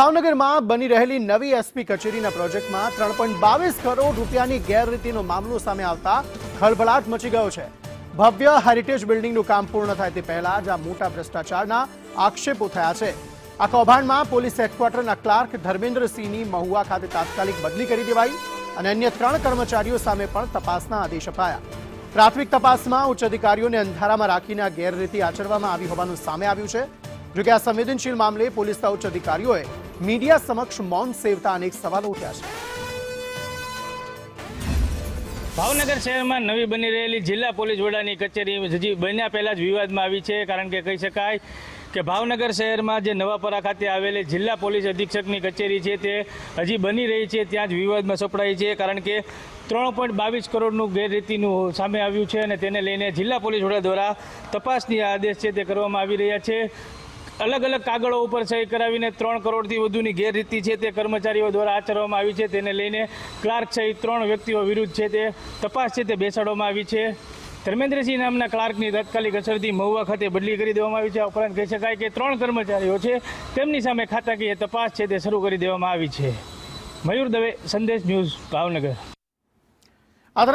ભાવનગરમાં બની રહેલી નવી એસપી કચેરીના પ્રોજેક્ટમાં 3.22 કરોડ રૂપિયાની ગેરરીતિનો મામલો સામે આવતા ખળભળાટ મચી ગયો છે। ભવ્ય હેરિટેજ બિલ્ડિંગનું કામ પૂર્ણ થાય તે પહેલા જ આ મોટા ભ્રષ્ટાચારના આક્ષેપો થયા છે। આ કૌભાંડમાં પોલીસ હેડક્વાર્ટરના ક્લાર્ક ધર્મેન્દ્રસિંહની મહુવા ખાતે તાત્કાલિક બદલી કરી દેવાઈ અને અન્ય 3 કર્મચારીઓ સામે પણ તપાસના આદેશ અપાયા। પ્રાથમિક તપાસમાં ઉચ્ચ અધિકારીઓને અંધારામાં રાખીને આ ગેરરીતિ આચરવામાં આવી હોવાનું સામે આવ્યું છે। જોકે આ સંવેદનશીલ મામલે પોલીસના ઉચ્ચ અધિકારીઓએ મીડિયા સમક્ષ મૌન સેવતા અનેક સવાલો ઉઠ્યા છે। ભાવનગર શહેરમાં નવી બની રહેલી જિલ્લા પોલીસ વડાની કચેરી હજી બન્યા પહેલાં જ વિવાદમાં આવી છે। કારણ કે કહી શકાય કે ભાવનગર શહેરમાં જે નવાપરા ખાતે આવેલી જિલ્લા પોલીસ અધિક્ષકની કચેરી છે તે હજી બની રહી છે, ત્યાં જ વિવાદમાં સપડાઈ છે। કારણ કે 3.22 કરોડનું ગેરરીતિનું સામે આવ્યું છે અને તેને લઈને જિલ્લા પોલીસ વડા દ્વારા તપાસની આદેશ છે તે કરવામાં આવી રહ્યા છે। અલગ અલગ કાગળો ઉપર સહી કરાવીને 3 કરોડથી વધુની ગેરરીતિ છે તે કર્મચારીઓ દ્વારા આચરવામાં આવી છે। તેને લઈને ક્લાર્ક સહિત 3 વ્યક્તિઓ વિરુદ્ધ છે તે તપાસ છે તે બેસાડવામાં આવી છે। ધર્મેન્દ્રસિંહ નામના ક્લાર્કની તાત્કાલિક અસરથી મહુવા ખાતે બદલી કરી દેવામાં આવી છે। આ ઉપરાંત કહી શકાય કે 3 કર્મચારીઓ છે તેમની સામે ખાતાકીય તપાસ છે તે શરૂ કરી દેવામાં આવી છે। મયુર દવે, સંદેશ ન્યૂઝ, ભાવનગર।